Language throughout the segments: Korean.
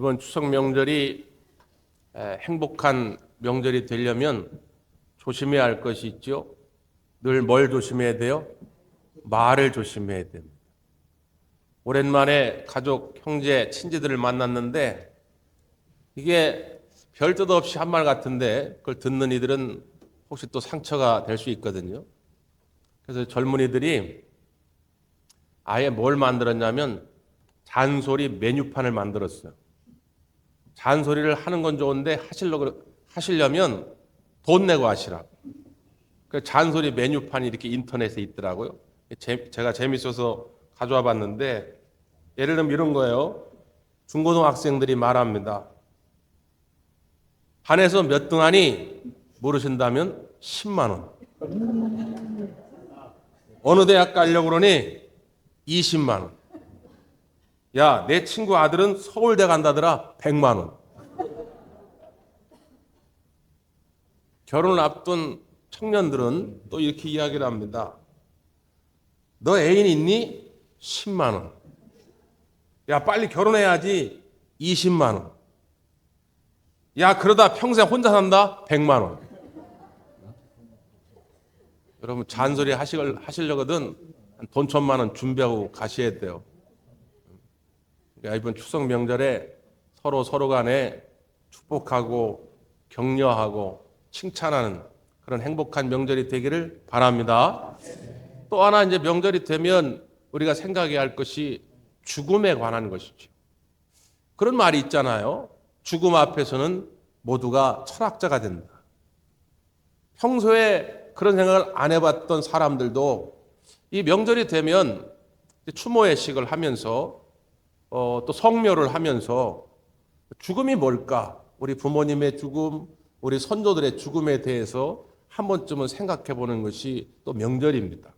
이번 추석 명절이 행복한 명절이 되려면 조심해야 할 것이 있죠. 늘 뭘 조심해야 돼요? 말을 조심해야 됩니다. 오랜만에 가족, 형제, 친지들을 만났는데 이게 별 뜻 없이 한 말 같은데 그걸 듣는 이들은 혹시 또 상처가 될 수 있거든요. 그래서 젊은이들이 아예 뭘 만들었냐면 잔소리 메뉴판을 만들었어요. 잔소리를 하는 건 좋은데 하시려면 돈 내고 하시라고. 그 잔소리 메뉴판이 이렇게 인터넷에 있더라고요. 제가 재밌어서 가져와 봤는데 예를 들면 이런 거예요. 중고등학생들이 말합니다. 반에서 몇 등 하니 모르신다면 10만 원. 어느 대학 가려고 그러니 20만 원. 야, 내 친구 아들은 서울대 간다더라. 100만 원. 결혼을 앞둔 청년들은 또 이렇게 이야기를 합니다. 너 애인 있니? 10만 원. 야, 빨리 결혼해야지. 20만 원. 야, 그러다 평생 혼자 산다? 100만 원. 여러분, 잔소리 하시려거든 돈 1,000만 원 준비하고 가셔야 돼요. 그러니까 이번 추석 명절에 서로 간에 축복하고 격려하고 칭찬하는 그런 행복한 명절이 되기를 바랍니다. 또 하나 이제 명절이 되면 우리가 생각해야 할 것이 죽음에 관한 것이죠. 그런 말이 있잖아요. 죽음 앞에서는 모두가 철학자가 된다. 평소에 그런 생각을 안 해봤던 사람들도 이 명절이 되면 추모예식을 하면서 또 성묘를 하면서 죽음이 뭘까? 우리 부모님의 죽음, 우리 선조들의 죽음에 대해서 한 번쯤은 생각해 보는 것이 또 명절입니다.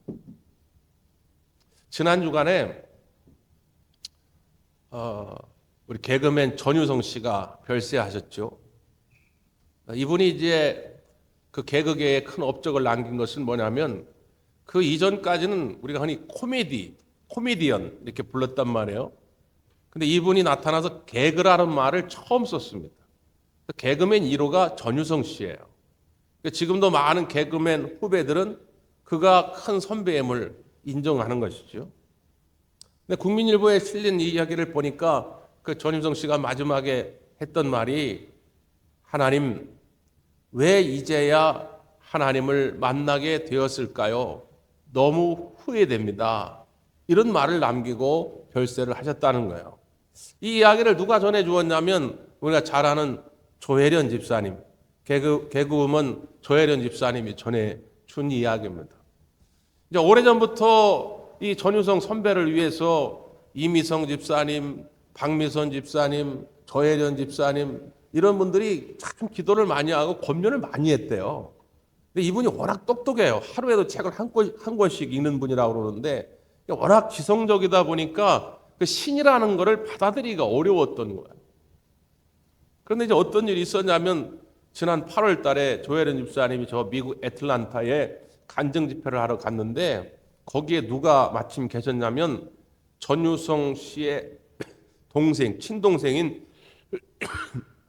지난 주간에 우리 개그맨 전유성 씨가 별세하셨죠. 이분이 이제 그 개그계에 큰 업적을 남긴 것은 뭐냐면 그 이전까지는 우리가 흔히 코미디언 이렇게 불렀단 말이에요. 근데 이분이 나타나서 개그라는 말을 처음 썼습니다. 개그맨 1호가 전유성 씨예요. 지금도 많은 개그맨 후배들은 그가 큰 선배임을 인정하는 것이죠. 근데 국민일보에 실린 이 이야기를 보니까 그 전유성 씨가 마지막에 했던 말이 하나님, 왜 이제야 하나님을 만나게 되었을까요? 너무 후회됩니다. 이런 말을 남기고 별세를 하셨다는 거예요. 이 이야기를 누가 전해주었냐면 우리가 잘 아는 조혜련 집사님, 개그우먼 조혜련 집사님이 전해준 이야기입니다. 이제 오래전부터 이 전유성 선배를 위해서 이미성 집사님, 박미선 집사님, 조혜련 집사님 이런 분들이 참 기도를 많이 하고 권면을 많이 했대요. 근데 이분이 워낙 똑똑해요. 하루에도 책을 한 권씩 읽는 분이라고 그러는데 워낙 지성적이다 보니까 그 신이라는 거를 받아들이기가 어려웠던 거예요. 그런데 이제 어떤 일이 있었냐면 지난 8월 달에 조혜련 집사님이 저 미국 애틀란타에 간증 집회를 하러 갔는데 거기에 누가 마침 계셨냐면 전유성 씨의 동생, 친동생인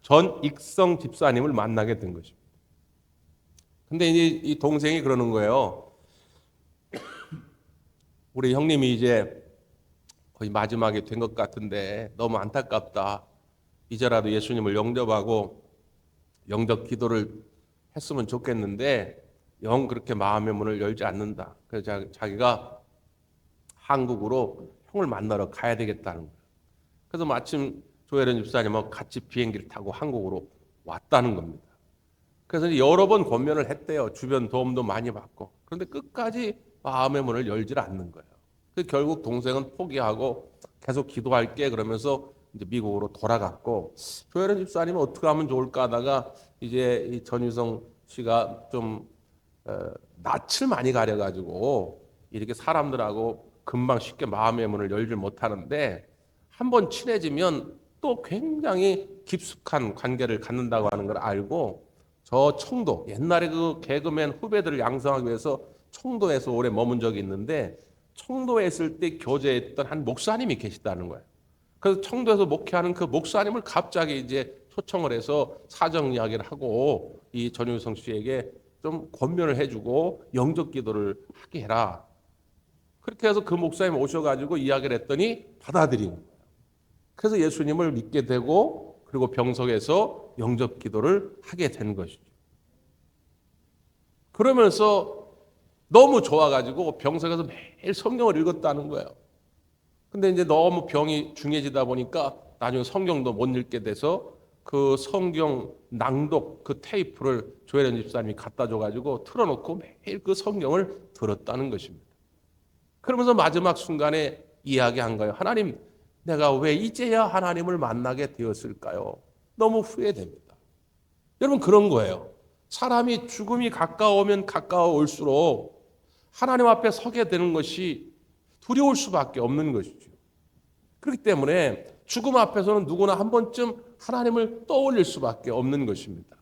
전익성 집사님을 만나게 된 것입니다. 근데 이제 이 동생이 그러는 거예요. 우리 형님이 이제 거의 마지막에 된 것 같은데 너무 안타깝다. 이제라도 예수님을 영접하고 영접 기도를 했으면 좋겠는데 영 그렇게 마음의 문을 열지 않는다. 그래서 자기가 한국으로 형을 만나러 가야 되겠다는 거예요. 그래서 마침 조혜련 집사님하고 같이 비행기를 타고 한국으로 왔다는 겁니다. 그래서 여러 번 권면을 했대요. 주변 도움도 많이 받고. 그런데 끝까지 마음의 문을 열지 않는 거예요. 그래서 결국 동생은 포기하고 계속 기도할게 그러면서 이제 미국으로 돌아갔고 조혜련 집사님은 어떻게 하면 좋을까 하다가 이제 이 전유성 씨가 좀 낯을 많이 가려가지고 이렇게 사람들하고 금방 쉽게 마음의 문을 열지 못하는데 한번 친해지면 또 굉장히 깊숙한 관계를 갖는다고 하는 걸 알고 저 청도 옛날에 그 개그맨 후배들을 양성하기 위해서 청도에서 오래 머문 적이 있는데 청도에 있을 때 교제했던 한 목사님이 계시다는 거예요. 그래서 청도에서 목회하는 그 목사님을 갑자기 이제 초청을 해서 사정 이야기를 하고 이 전유성 씨에게 좀 권면을 해주고 영접 기도를 하게 해라. 그렇게 해서 그 목사님 오셔가지고 이야기를 했더니 받아들인 거예요. 그래서 예수님을 믿게 되고 그리고 병석에서 영접 기도를 하게 된 것이죠. 그러면서 너무 좋아가지고 병석에서 매일 성경을 읽었다는 거예요. 근데 이제 너무 병이 중해지다 보니까 나중에 성경도 못 읽게 돼서 그 성경 낭독 그 테이프를 조혜련 집사님이 갖다 줘가지고 틀어놓고 매일 그 성경을 들었다는 것입니다. 그러면서 마지막 순간에 이야기한 거예요. 하나님, 내가 왜 이제야 하나님을 만나게 되었을까요? 너무 후회됩니다. 여러분, 그런 거예요. 사람이 죽음이 가까우면 가까워올수록 하나님 앞에 서게 되는 것이 두려울 수밖에 없는 것이죠. 그렇기 때문에 죽음 앞에서는 누구나 한 번쯤 하나님을 떠올릴 수밖에 없는 것입니다.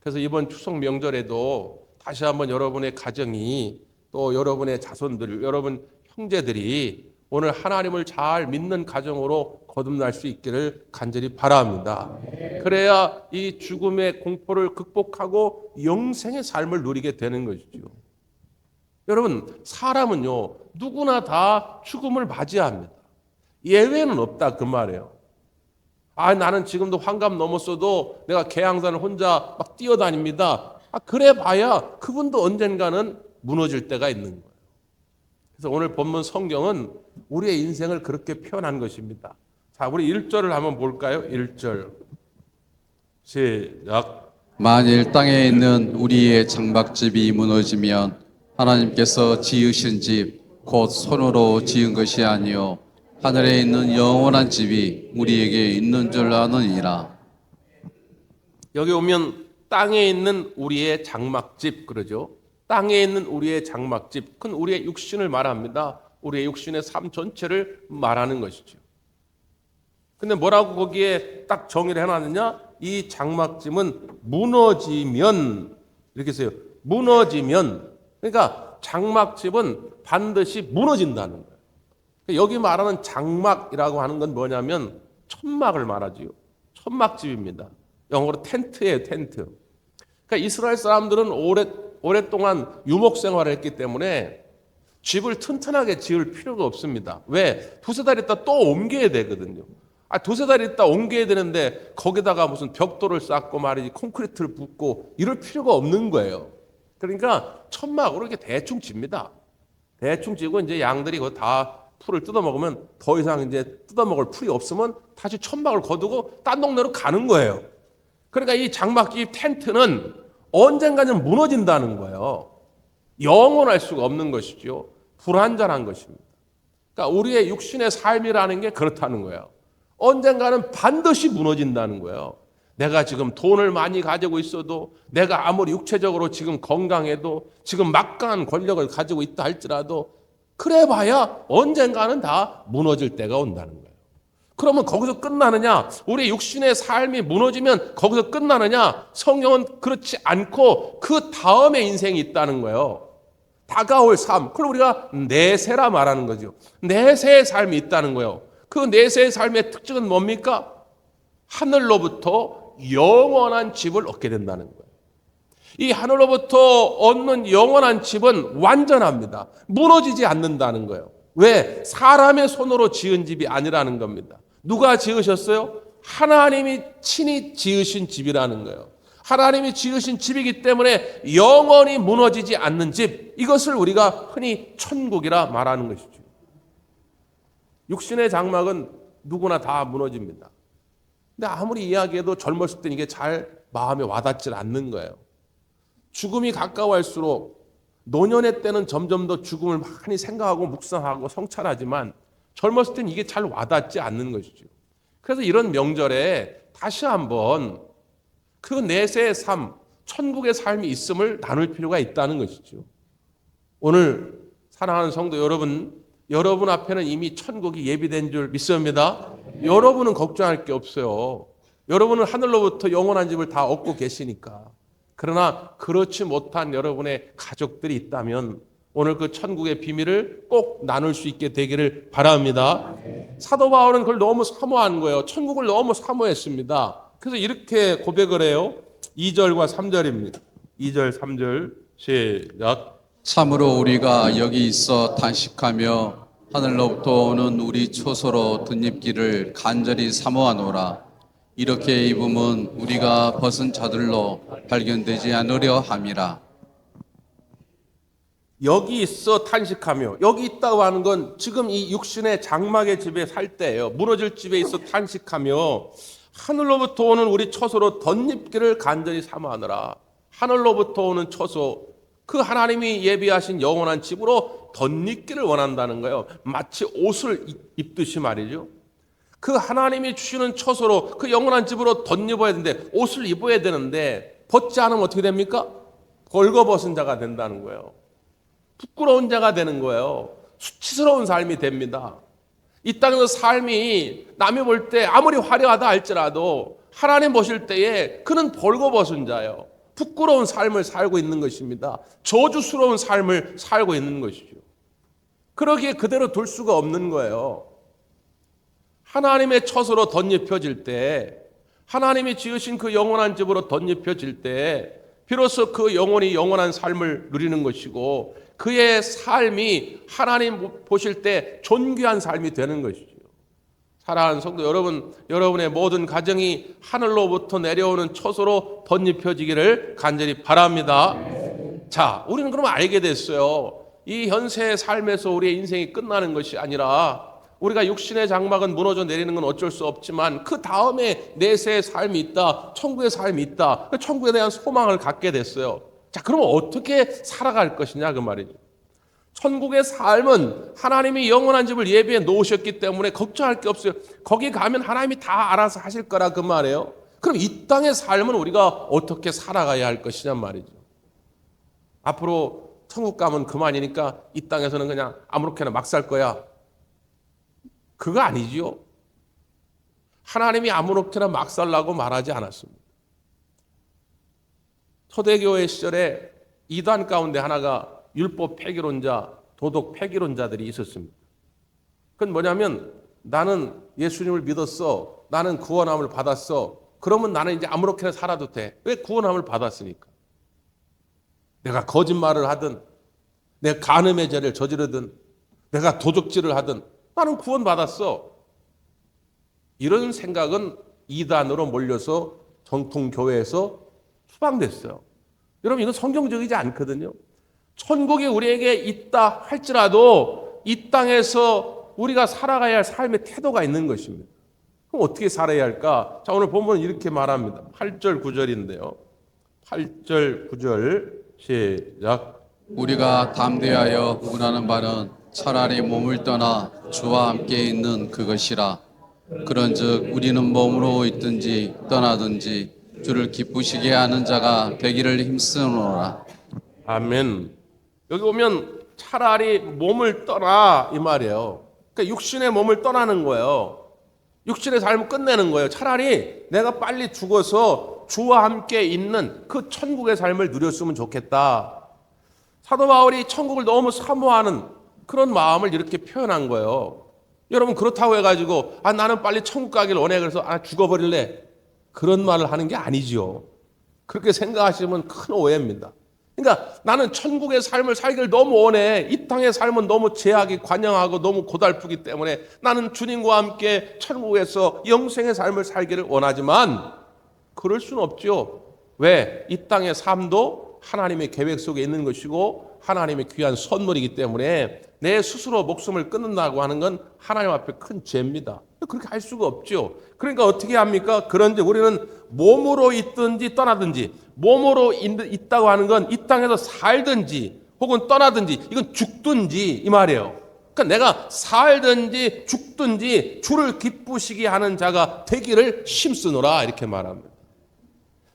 그래서 이번 추석 명절에도 다시 한번 여러분의 가정이 또 여러분의 자손들, 여러분 형제들이 오늘 하나님을 잘 믿는 가정으로 거듭날 수 있기를 간절히 바랍니다. 그래야 이 죽음의 공포를 극복하고 영생의 삶을 누리게 되는 것이죠. 여러분, 사람은요, 누구나 다 죽음을 맞이합니다. 예외는 없다 그 말이에요. 나는 지금도 환갑 넘었어도 내가 계양산을 혼자 막 뛰어다닙니다. 그래 봐야 그분도 언젠가는 무너질 때가 있는 거예요. 그래서 오늘 본문 성경은 우리의 인생을 그렇게 표현한 것입니다. 자, 우리 1절을 한번 볼까요? 1절 시작. 만일 땅에 있는 우리의 장막집이 무너지면 하나님께서 지으신 집 곧 손으로 지은 것이 아니요 하늘에 있는 영원한 집이 우리에게 있는 줄 아느니라. 여기 오면 땅에 있는 우리의 장막집 그러죠. 땅에 있는 우리의 장막집, 그건 우리의 육신을 말합니다. 우리의 육신의 삶 전체를 말하는 것이죠. 근데 뭐라고 거기에 딱 정의를 해놨느냐? 이 장막집은 무너지면, 이렇게 써요. 무너지면. 그러니까 장막집은 반드시 무너진다는 거예요. 여기 말하는 장막이라고 하는 건 뭐냐면 천막을 말하지요. 천막집입니다. 영어로 텐트예요, 텐트. 그러니까 이스라엘 사람들은 오랫동안 유목 생활을 했기 때문에 집을 튼튼하게 지을 필요가 없습니다. 왜? 두세 달 있다 또 옮겨야 되거든요. 두세 달 있다 옮겨야 되는데 거기다가 무슨 벽돌을 쌓고 말이지 콘크리트를 붓고 이럴 필요가 없는 거예요. 그러니까 천막으로 이렇게 대충 집니다. 대충 지고 이제 양들이 그거 다 풀을 뜯어먹으면 더 이상 이제 뜯어먹을 풀이 없으면 다시 천막을 거두고 딴 동네로 가는 거예요. 그러니까 이 장막집 텐트는 언젠가는 무너진다는 거예요. 영원할 수가 없는 것이죠. 불완전한 것입니다. 그러니까 우리의 육신의 삶이라는 게 그렇다는 거예요. 언젠가는 반드시 무너진다는 거예요. 내가 지금 돈을 많이 가지고 있어도, 내가 아무리 육체적으로 지금 건강해도, 지금 막강한 권력을 가지고 있다 할지라도 그래 봐야 언젠가는 다 무너질 때가 온다는 거예요. 그러면 거기서 끝나느냐? 우리 육신의 삶이 무너지면 거기서 끝나느냐? 성경은 그렇지 않고 그 다음에 인생이 있다는 거예요. 다가올 삶. 그걸 우리가 내세라 말하는 거죠. 내세의 삶이 있다는 거예요. 그 내세의 삶의 특징은 뭡니까? 하늘로부터 영원한 집을 얻게 된다는 거예요. 이 하늘로부터 얻는 영원한 집은 완전합니다. 무너지지 않는다는 거예요. 왜? 사람의 손으로 지은 집이 아니라는 겁니다. 누가 지으셨어요? 하나님이 친히 지으신 집이라는 거예요. 하나님이 지으신 집이기 때문에 영원히 무너지지 않는 집, 이것을 우리가 흔히 천국이라 말하는 것이죠. 육신의 장막은 누구나 다 무너집니다. 근데 아무리 이야기해도 젊었을 땐 이게 잘 마음에 와닿지 않는 거예요. 죽음이 가까워할수록 노년의 때는 점점 더 죽음을 많이 생각하고 묵상하고 성찰하지만 젊었을 땐 이게 잘 와닿지 않는 것이죠. 그래서 이런 명절에 다시 한번 그 내세의 삶, 천국의 삶이 있음을 나눌 필요가 있다는 것이죠. 오늘 사랑하는 성도 여러분 앞에는 이미 천국이 예비된 줄 믿습니다. 여러분은 걱정할 게 없어요. 여러분은 하늘로부터 영원한 집을 다 얻고 계시니까. 그러나 그렇지 못한 여러분의 가족들이 있다면 오늘 그 천국의 비밀을 꼭 나눌 수 있게 되기를 바랍니다. 사도 바울은 그걸 너무 사모한 거예요. 천국을 너무 사모했습니다. 그래서 이렇게 고백을 해요. 2절과 3절입니다. 2절, 3절 시작. 참으로 우리가 여기 있어 단식하며 하늘로부터 오는 우리 초소로 덧입기를 간절히 사모하노라. 이렇게 입음은 우리가 벗은 자들로 발견되지 않으려 함이라. 여기 있어 탄식하며, 여기 있다고 하는 건 지금 이 육신의 장막의 집에 살 때예요. 무너질 집에 있어 탄식하며 하늘로부터 오는 우리 처소로 덧입기를 간절히 사모하느라. 하늘로부터 오는 처소, 그 하나님이 예비하신 영원한 집으로 덧입기를 원한다는 거예요. 마치 옷을 입듯이 말이죠. 그 하나님이 주시는 처소로 그 영원한 집으로 덧입어야 되는데, 옷을 입어야 되는데 벗지 않으면 어떻게 됩니까? 벌거벗은 자가 된다는 거예요. 부끄러운 자가 되는 거예요. 수치스러운 삶이 됩니다. 이 땅에서 삶이 남이 볼 때 아무리 화려하다 할지라도 하나님 보실 때에 그는 벌거벗은 자예요. 부끄러운 삶을 살고 있는 것입니다. 저주스러운 삶을 살고 있는 것이죠. 그러기에 그대로 둘 수가 없는 거예요. 하나님의 처소로 덧입혀질 때, 하나님이 지으신 그 영원한 집으로 덧입혀질 때 비로소 그 영혼이 영원한 삶을 누리는 것이고, 그의 삶이 하나님 보실 때 존귀한 삶이 되는 것이죠. 사랑하는 성도 여러분, 여러분의 모든 가정이 하늘로부터 내려오는 처소로 덧입혀지기를 간절히 바랍니다. 자, 우리는 그럼 알게 됐어요. 이 현세의 삶에서 우리의 인생이 끝나는 것이 아니라, 우리가 육신의 장막은 무너져 내리는 건 어쩔 수 없지만 그 다음에 내세의 삶이 있다, 천국의 삶이 있다, 천국에 대한 소망을 갖게 됐어요. 자, 그러면 어떻게 살아갈 것이냐 그 말이죠. 천국의 삶은 하나님이 영원한 집을 예비해 놓으셨기 때문에 걱정할 게 없어요. 거기 가면 하나님이 다 알아서 하실 거라 그 말이에요. 그럼 이 땅의 삶은 우리가 어떻게 살아가야 할 것이냐 말이죠. 앞으로 천국 가면 그만이니까 이 땅에서는 그냥 아무렇게나 막 살 거야. 그거 아니지요. 하나님이 아무렇게나 막 살라고 말하지 않았습니다. 초대교회 시절에 이단 가운데 하나가 율법 폐기론자, 도덕 폐기론자들이 있었습니다. 그건 뭐냐면, 나는 예수님을 믿었어, 나는 구원함을 받았어, 그러면 나는 이제 아무렇게나 살아도 돼. 왜? 구원함을 받았으니까. 내가 거짓말을 하든, 내가 간음의 죄를 저지르든, 내가 도적질을 하든 나는 구원받았어. 이런 생각은 이단으로 몰려서 정통교회에서 수방됐어요. 여러분, 이건 성경적이지 않거든요. 천국이 우리에게 있다 할지라도 이 땅에서 우리가 살아가야 할 삶의 태도가 있는 것입니다. 그럼 어떻게 살아야 할까? 자, 오늘 본문은 이렇게 말합니다. 8절 9절인데요. 8절 9절 시작. 우리가 담대하여 구하는 바는 차라리 몸을 떠나 주와 함께 있는 그것이라. 그런즉 우리는 몸으로 있든지 떠나든지 주를 기쁘시게 하는 자가 되기를 힘쓰노라. 아멘. 여기 보면 차라리 몸을 떠나 이 말이에요. 그러니까 육신의 몸을 떠나는 거예요. 육신의 삶을 끝내는 거예요. 차라리 내가 빨리 죽어서 주와 함께 있는 그 천국의 삶을 누렸으면 좋겠다. 사도 바울이 천국을 너무 사모하는 그런 마음을 이렇게 표현한 거예요. 여러분, 그렇다고 해가지고 나는 빨리 천국 가길 원해, 그래서 죽어버릴래, 그런 말을 하는 게 아니지요. 그렇게 생각하시면 큰 오해입니다. 그러니까 나는 천국의 삶을 살기를 너무 원해. 이 땅의 삶은 너무 제약이 관영하고 너무 고달프기 때문에 나는 주님과 함께 천국에서 영생의 삶을 살기를 원하지만 그럴 수는 없죠. 왜? 이 땅의 삶도 하나님의 계획 속에 있는 것이고 하나님의 귀한 선물이기 때문에 내 스스로 목숨을 끊는다고 하는 건 하나님 앞에 큰 죄입니다. 그렇게 할 수가 없죠. 그러니까 어떻게 합니까? 그런데 우리는 몸으로 있든지 떠나든지, 몸으로 있다고 하는 건 이 땅에서 살든지 혹은 떠나든지 이건 죽든지 이 말이에요. 그러니까 내가 살든지 죽든지 주를 기쁘시게 하는 자가 되기를 힘쓰노라 이렇게 말합니다.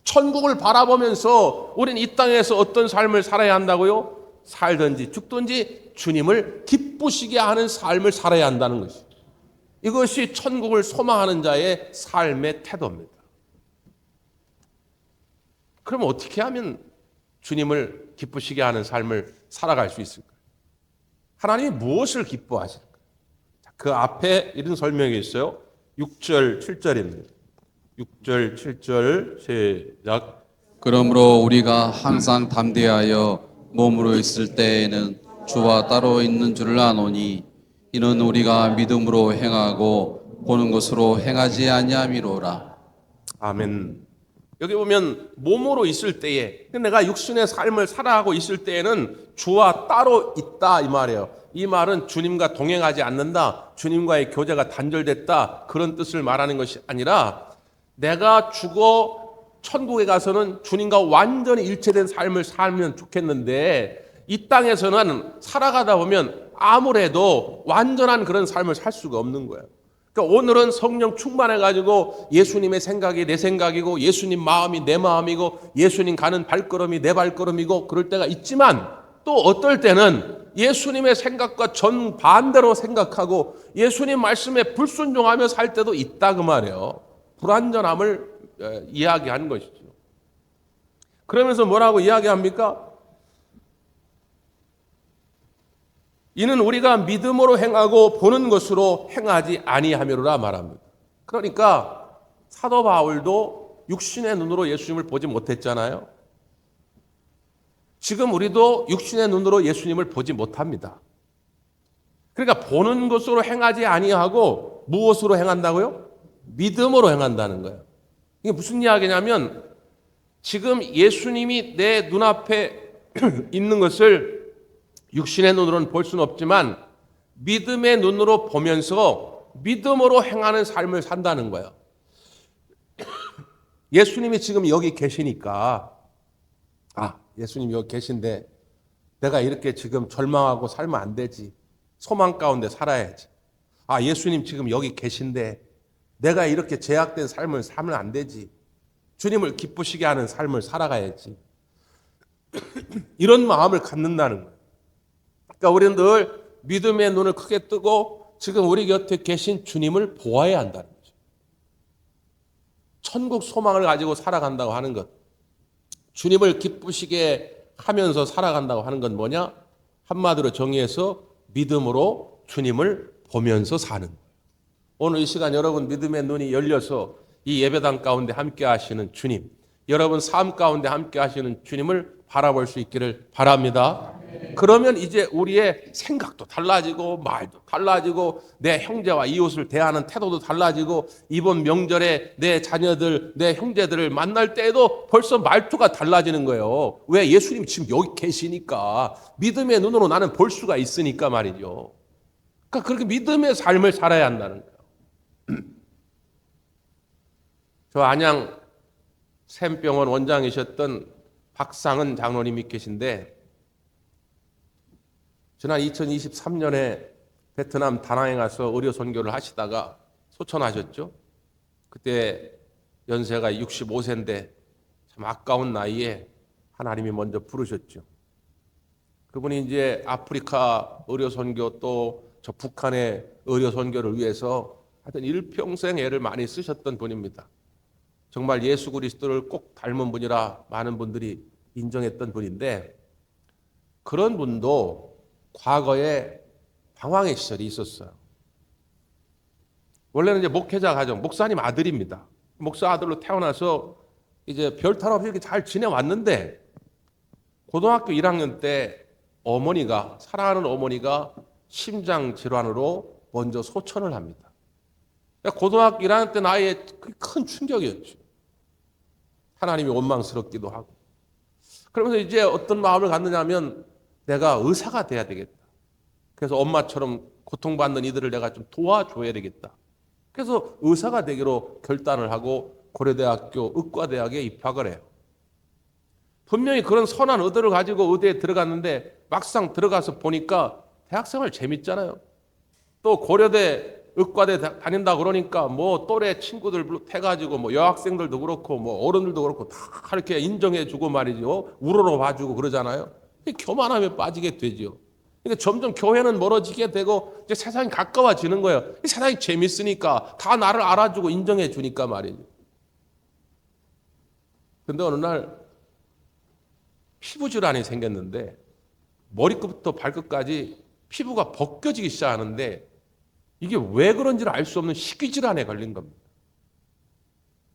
천국을 바라보면서 우리는 이 땅에서 어떤 삶을 살아야 한다고요? 살든지 죽든지 주님을 기쁘시게 하는 삶을 살아야 한다는 것이죠. 이것이 천국을 소망하는 자의 삶의 태도입니다. 그럼 어떻게 하면 주님을 기쁘시게 하는 삶을 살아갈 수 있을까요? 하나님이 무엇을 기뻐하실까? 그 앞에 이런 설명이 있어요. 6절, 7절입니다. 6절, 7절 시작. 그러므로 우리가 항상 담대하여 몸으로 있을 때에는 주와 따로 있는 줄을 아노니 이는 우리가 믿음으로 행하고 보는 것으로 행하지 아니함이로라. 아멘. 여기 보면 몸으로 있을 때에 내가 육신의 삶을 살아가고 있을 때에는 주와 따로 있다 이 말이에요. 이 말은 주님과 동행하지 않는다, 주님과의 교제가 단절됐다 그런 뜻을 말하는 것이 아니라 내가 죽어 천국에 가서는 주님과 완전히 일체된 삶을 살면 좋겠는데 이 땅에서는 살아가다 보면 아무래도 완전한 그런 삶을 살 수가 없는 거예요. 그러니까 오늘은 성령 충만해가지고 예수님의 생각이 내 생각이고 예수님 마음이 내 마음이고 예수님 가는 발걸음이 내 발걸음이고 그럴 때가 있지만 또 어떨 때는 예수님의 생각과 정반대로 생각하고 예수님 말씀에 불순종하며 살 때도 있다 그 말이에요. 불완전함을 이야기하는 것이죠. 그러면서 뭐라고 이야기합니까? 이는 우리가 믿음으로 행하고 보는 것으로 행하지 아니하미로라 말합니다. 그러니까 사도 바울도 육신의 눈으로 예수님을 보지 못했잖아요. 지금 우리도 육신의 눈으로 예수님을 보지 못합니다. 그러니까 보는 것으로 행하지 아니하고 무엇으로 행한다고요? 믿음으로 행한다는 거예요. 이게 무슨 이야기냐면 지금 예수님이 내 눈앞에 있는 것을 육신의 눈으로는 볼 수는 없지만 믿음의 눈으로 보면서 믿음으로 행하는 삶을 산다는 거예요. 예수님이 지금 여기 계시니까 예수님이 여기 계신데 내가 이렇게 지금 절망하고 살면 안 되지. 소망 가운데 살아야지. 예수님 지금 여기 계신데 내가 이렇게 제약된 삶을 살면 안 되지. 주님을 기쁘시게 하는 삶을 살아가야지. 이런 마음을 갖는다는 거예요. 그러니까 우리는 늘 믿음의 눈을 크게 뜨고 지금 우리 곁에 계신 주님을 보아야 한다는 거죠. 천국 소망을 가지고 살아간다고 하는 것, 주님을 기쁘시게 하면서 살아간다고 하는 건 뭐냐? 한마디로 정의해서 믿음으로 주님을 보면서 사는 거예요. 오늘 이 시간 여러분 믿음의 눈이 열려서 이 예배당 가운데 함께 하시는 주님, 여러분 삶 가운데 함께 하시는 주님을 바라볼 수 있기를 바랍니다. 그러면 이제 우리의 생각도 달라지고 말도 달라지고 내 형제와 이웃을 대하는 태도도 달라지고 이번 명절에 내 자녀들, 내 형제들을 만날 때에도 벌써 말투가 달라지는 거예요. 왜? 예수님 지금 여기 계시니까 믿음의 눈으로 나는 볼 수가 있으니까 말이죠. 그러니까 그렇게 믿음의 삶을 살아야 한다는 거예요. 저 안양 샘병원 원장이셨던 박상은 장로님이 계신데 지난 2023년에 베트남 다낭에 가서 의료 선교를 하시다가 소천하셨죠. 그때 연세가 65세인데 참 아까운 나이에 하나님이 먼저 부르셨죠. 그분이 이제 아프리카 의료 선교 또 저 북한의 의료 선교를 위해서 하여튼 일평생 애를 많이 쓰셨던 분입니다. 정말 예수 그리스도를 꼭 닮은 분이라 많은 분들이 인정했던 분인데 그런 분도 과거에 방황의 시절이 있었어요. 원래는 이제 목회자 가정, 목사님 아들입니다. 목사 아들로 태어나서 이제 별 탈 없이 이렇게 잘 지내왔는데 고등학교 1학년 때 어머니가, 사랑하는 어머니가 심장 질환으로 먼저 소천을 합니다. 고등학교 1학년 때 나이에 큰 충격이었죠. 하나님이 원망스럽기도 하고. 그러면서 이제 어떤 마음을 갖느냐면 내가 의사가 돼야 되겠다. 그래서 엄마처럼 고통받는 이들을 내가 좀 도와줘야 되겠다. 그래서 의사가 되기로 결단을 하고 고려대학교 의과대학에 입학을 해요. 분명히 그런 선한 의도를 가지고 의대에 들어갔는데 막상 들어가서 보니까 대학생활 재밌잖아요. 또 고려대 의과대 다닌다 그러니까 뭐 또래 친구들 해가지고 뭐 여학생들도 그렇고 뭐 어른들도 그렇고 다 이렇게 인정해주고 말이죠. 우러러 봐주고 그러잖아요. 교만함에 빠지게 되죠. 그러니까 점점 교회는 멀어지게 되고 이제 세상이 가까워지는 거예요. 세상이 재밌으니까 다 나를 알아주고 인정해 주니까 말이죠. 근데 어느 날 피부 질환이 생겼는데 머리끝부터 발끝까지 피부가 벗겨지기 시작하는데 이게 왜 그런지를 알 수 없는 식이질환에 걸린 겁니다.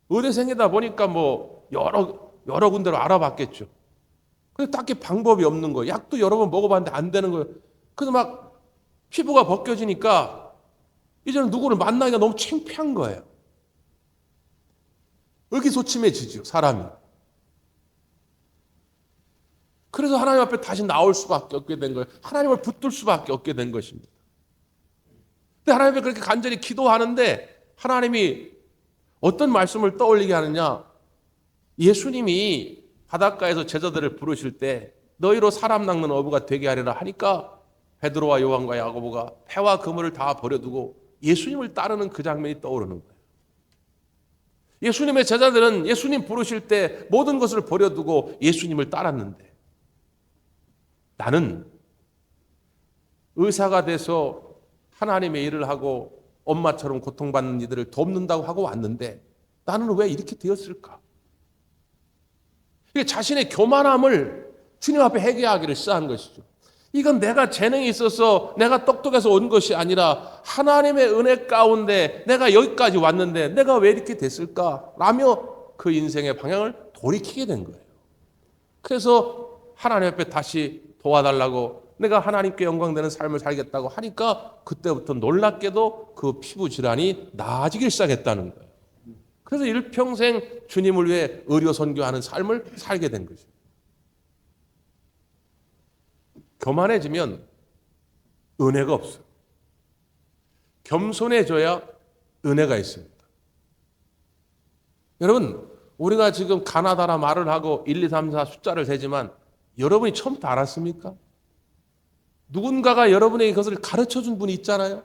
의대생이다 보니까 뭐 여러 군데로 알아봤겠죠. 근데 딱히 방법이 없는 거예요. 약도 여러 번 먹어봤는데 안 되는 거예요. 그래서 막 피부가 벗겨지니까 이제는 누구를 만나기가 너무 창피한 거예요. 의기소침해지죠, 사람이. 그래서 하나님 앞에 다시 나올 수밖에 없게 된 거예요. 하나님을 붙들 수밖에 없게 된 것입니다. 근데 하나님 앞에 그렇게 간절히 기도하는데 하나님이 어떤 말씀을 떠올리게 하느냐? 예수님이 바닷가에서 제자들을 부르실 때 너희로 사람 낚는 어부가 되게 하리라 하니까 베드로와 요한과 야고보가 배와 그물을 다 버려두고 예수님을 따르는 그 장면이 떠오르는 거예요. 예수님의 제자들은 예수님 부르실 때 모든 것을 버려두고 예수님을 따랐는데 나는 의사가 돼서 하나님의 일을 하고 엄마처럼 고통받는 이들을 돕는다고 하고 왔는데 나는 왜 이렇게 되었을까? 이게 자신의 교만함을 주님 앞에 회개하기를 시작한 것이죠. 이건 내가 재능이 있어서 내가 똑똑해서 온 것이 아니라 하나님의 은혜 가운데 내가 여기까지 왔는데 내가 왜 이렇게 됐을까? 라며 그 인생의 방향을 돌이키게 된 거예요. 그래서 하나님 앞에 다시 도와달라고 내가 하나님께 영광되는 삶을 살겠다고 하니까 그때부터 놀랍게도 그 피부 질환이 나아지기 시작했다는 거예요. 그래서 일평생 주님을 위해 의료 선교하는 삶을 살게 된 거죠. 교만해지면 은혜가 없어요. 겸손해져야 은혜가 있습니다. 여러분, 우리가 지금 가나다라 말을 하고 1, 2, 3, 4 숫자를 세지만 여러분이 처음부터 알았습니까? 누군가가 여러분에게 그것을 가르쳐준 분이 있잖아요.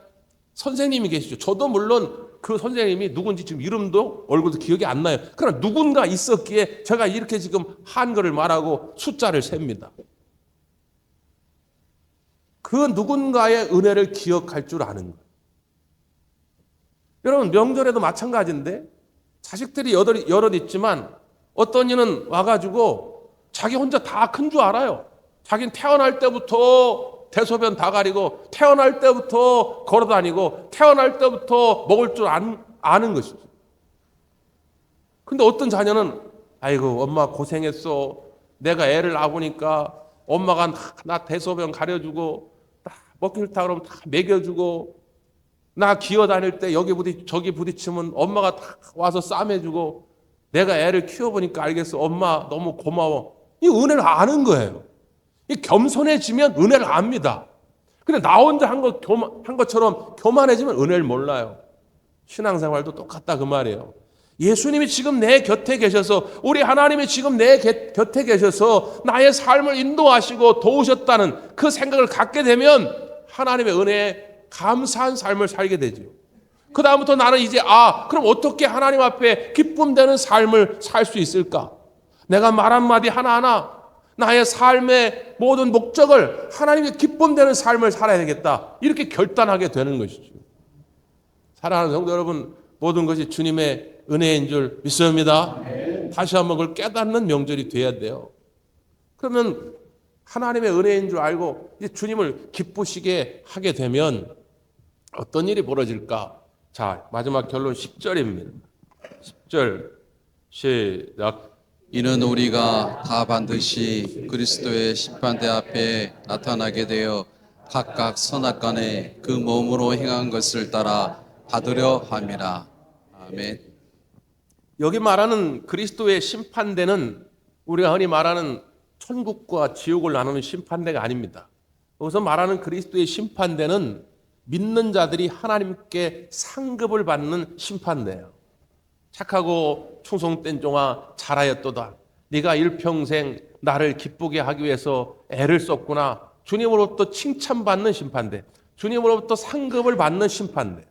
선생님이 계시죠. 저도 물론 그 선생님이 누군지 지금 이름도 얼굴도 기억이 안 나요. 그러나 누군가 있었기에 제가 이렇게 지금 한글을 말하고 숫자를 셉니다. 그 누군가의 은혜를 기억할 줄 아는 거예요. 여러분, 명절에도 마찬가지인데 자식들이 여럿 있지만 어떤 이는 와가지고 자기 혼자 다 큰 줄 알아요. 자기는 태어날 때부터 대소변 다 가리고 태어날 때부터 걸어다니고 태어날 때부터 먹을 줄 아는 것이죠. 근데 어떤 자녀는 아이고 엄마 고생했어. 내가 애를 낳으니까 엄마가 나 대소변 가려주고 먹기 싫다 그러면 다 먹여주고 나 기어다닐 때 여기 저기 부딪히면 엄마가 다 와서 싸매주고 내가 애를 키워보니까 알겠어. 엄마 너무 고마워. 이 은혜를 아는 거예요. 이 겸손해지면 은혜를 압니다. 근데 나 혼자 한 것처럼 교만해지면 은혜를 몰라요. 신앙생활도 똑같다 그 말이에요. 예수님이 지금 내 곁에 계셔서 우리 하나님이 지금 내 곁에 계셔서 나의 삶을 인도하시고 도우셨다는 그 생각을 갖게 되면 하나님의 은혜에 감사한 삶을 살게 되죠. 그 다음부터 나는 이제 그럼 어떻게 하나님 앞에 기쁨되는 삶을 살 수 있을까? 내가 말 한마디 하나하나 나의 삶의 모든 목적을 하나님의 기쁨되는 삶을 살아야 되겠다. 이렇게 결단하게 되는 것이죠. 사랑하는 성도 여러분, 모든 것이 주님의 은혜인 줄 믿습니다. 다시 한번 그걸 깨닫는 명절이 돼야 돼요. 그러면 하나님의 은혜인 줄 알고 이제 주님을 기쁘시게 하게 되면 어떤 일이 벌어질까? 자, 마지막 결론 10절입니다. 10절 시작. 이는 우리가 다 반드시 그리스도의 심판대 앞에 나타나게 되어 각각 선악간에 그 몸으로 행한 것을 따라 받으려 함이라. 아멘. 여기 말하는 그리스도의 심판대는 우리가 흔히 말하는 천국과 지옥을 나누는 심판대가 아닙니다. 여기서 말하는 그리스도의 심판대는 믿는 자들이 하나님께 상급을 받는 심판대예요. 착하고 충성된 종아 잘하였도다. 네가 일평생 나를 기쁘게 하기 위해서 애를 썼구나. 주님으로부터 칭찬받는 심판대. 주님으로부터 상급을 받는 심판대.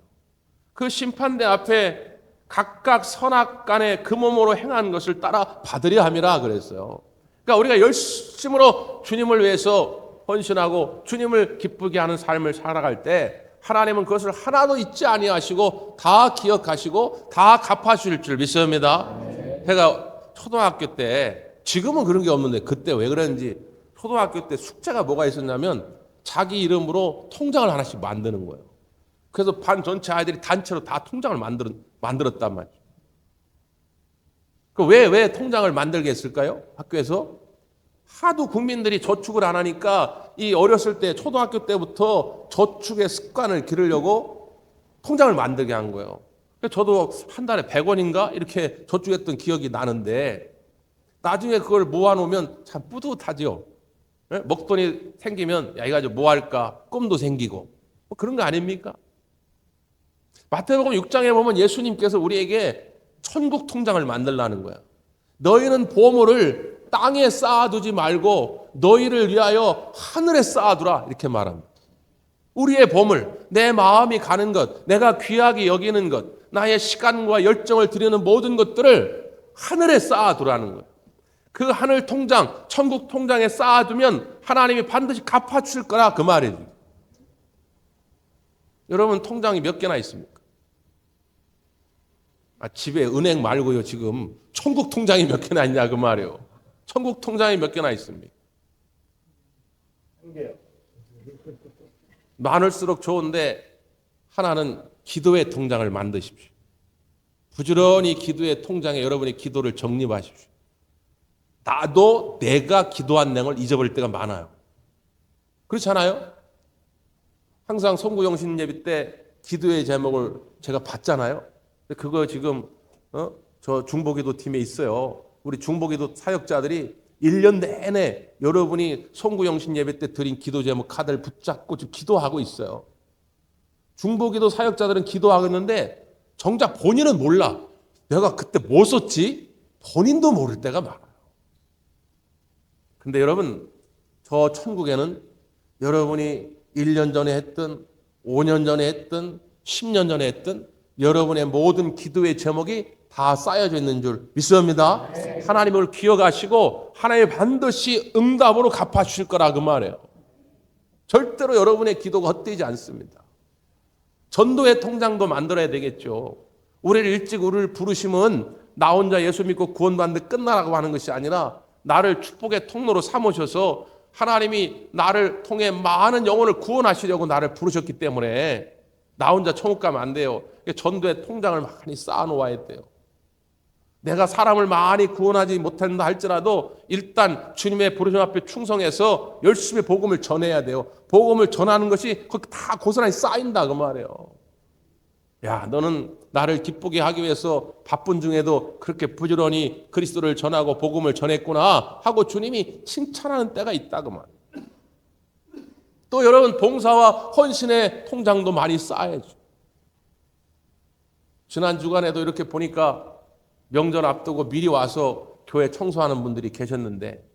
그 심판대 앞에 각각 선악간에 그 몸으로 행한 것을 따라 받으려 함이라 그랬어요. 그러니까 우리가 열심으로 주님을 위해서 헌신하고 주님을 기쁘게 하는 삶을 살아갈 때 하나님은 그것을 하나도 잊지 아니하시고 다 기억하시고 다 갚아주실 줄 믿습니다. 제가 초등학교 때 지금은 그런 게 없는데 그때 왜 그랬는지 초등학교 때 숙제가 뭐가 있었냐면 자기 이름으로 통장을 하나씩 만드는 거예요. 그래서 반 전체 아이들이 단체로 다 통장을 만들었단 말이에요. 왜 통장을 만들게 했을까요? 학교에서? 하도 국민들이 저축을 안 하니까 이 어렸을 때 초등학교 때부터 저축의 습관을 기르려고 통장을 만들게 한 거예요. 그래서 저도 한 달에 100원인가 이렇게 저축했던 기억이 나는데 나중에 그걸 모아놓으면 참 뿌듯하죠. 네? 먹돈이 생기면 야 이거 가지고 뭐 할까 꿈도 생기고 뭐 그런 거 아닙니까? 마태복음 6장에 보면 예수님께서 우리에게 천국 통장을 만들라는 거야. 너희는 보물을 땅에 쌓아두지 말고 너희를 위하여 하늘에 쌓아두라 이렇게 말합니다. 우리의 보물, 내 마음이 가는 것, 내가 귀하게 여기는 것, 나의 시간과 열정을 드리는 모든 것들을 하늘에 쌓아두라는 거예요. 그 하늘 통장, 천국 통장에 쌓아두면 하나님이 반드시 갚아줄 거라 그 말이에요. 여러분 통장이 몇 개나 있습니까? 집에 은행 말고요 지금 천국 통장이 몇 개나 있냐 그 말이에요. 천국 통장이 몇 개나 있습니까? 한 개요. 많을수록 좋은데 하나는 기도의 통장을 만드십시오. 부지런히 기도의 통장에 여러분의 기도를 적립하십시오. 나도 내가 기도한 내용을 잊어버릴 때가 많아요. 그렇지 않아요? 항상 송구영신 예배 때 기도의 제목을 제가 봤잖아요. 그거 지금 저 중보기도 팀에 있어요. 우리 중보기도 사역자들이 1년 내내 여러분이 송구영신 예배 때 드린 기도 제목 카드를 붙잡고 지금 기도하고 있어요. 중보기도 사역자들은 기도하고 있는데 정작 본인은 몰라. 내가 그때 뭐 썼지? 본인도 모를 때가 많아요. 근데 여러분 저 천국에는 여러분이 1년 전에 했든 5년 전에 했든 10년 전에 했든 여러분의 모든 기도의 제목이 다 쌓여져 있는 줄 믿습니다. 하나님을 기억하시고 하나님이 반드시 응답으로 갚아주실 거라 그 말이에요. 절대로 여러분의 기도가 헛되지 않습니다. 전도의 통장도 만들어야 되겠죠. 우리를 일찍 우리를 부르심은 나 혼자 예수 믿고 구원받는데 끝나라고 하는 것이 아니라 나를 축복의 통로로 삼으셔서 하나님이 나를 통해 많은 영혼을 구원하시려고 나를 부르셨기 때문에 나 혼자 천국 가면 안 돼요. 전도의 통장을 많이 쌓아놓아야 돼요. 내가 사람을 많이 구원하지 못한다 할지라도 일단 주님의 부르심 앞에 충성해서 열심히 복음을 전해야 돼요. 복음을 전하는 것이 거기 다 고스란히 쌓인다 그 말이에요. 야, 너는 나를 기쁘게 하기 위해서 바쁜 중에도 그렇게 부지런히 그리스도를 전하고 복음을 전했구나 하고 주님이 칭찬하는 때가 있다 그 말이에요. 또 여러분 봉사와 헌신의 통장도 많이 쌓아야죠. 지난 주간에도 이렇게 보니까 명절 앞두고 미리 와서 교회 청소하는 분들이 계셨는데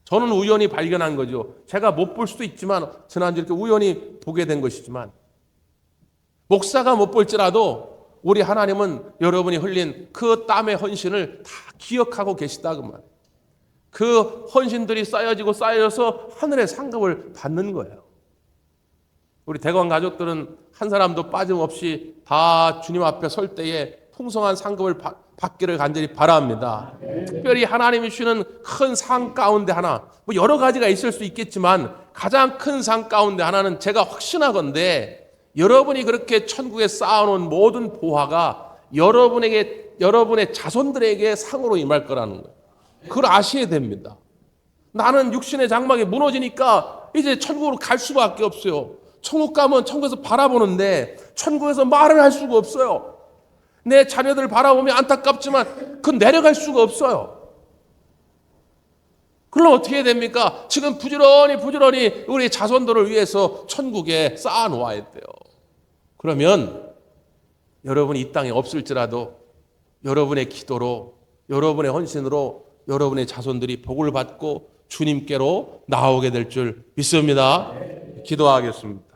저는 우연히 발견한 거죠. 제가 못 볼 수도 있지만 지난주 이렇게 우연히 보게 된 것이지만 목사가 못 볼지라도 우리 하나님은 여러분이 흘린 그 땀의 헌신을 다 기억하고 계시다 그 말. 그 헌신들이 쌓여지고 쌓여서 하늘의 상급을 받는 거예요. 우리 대관 가족들은 한 사람도 빠짐없이 다 주님 앞에 설 때에 풍성한 상급을 받기를 간절히 바랍니다. 특별히 하나님이 주시는 큰 상 가운데 하나, 뭐 여러 가지가 있을 수 있겠지만 가장 큰 상 가운데 하나는 제가 확신하건대 여러분이 그렇게 천국에 쌓아놓은 모든 보화가 여러분의 자손들에게 상으로 임할 거라는 거예요. 그걸 아셔야 됩니다. 나는 육신의 장막이 무너지니까 이제 천국으로 갈 수밖에 없어요. 천국 가면 천국에서 바라보는데 천국에서 말을 할 수가 없어요. 내 자녀들 바라보면 안타깝지만 그건 내려갈 수가 없어요. 그럼 어떻게 해야 됩니까? 지금 부지런히 우리 자손들을 위해서 천국에 쌓아놓아야 돼요. 그러면 여러분이 이 땅에 없을지라도 여러분의 기도로 여러분의 헌신으로 여러분의 자손들이 복을 받고 주님께로 나오게 될 줄 믿습니다. 기도하겠습니다.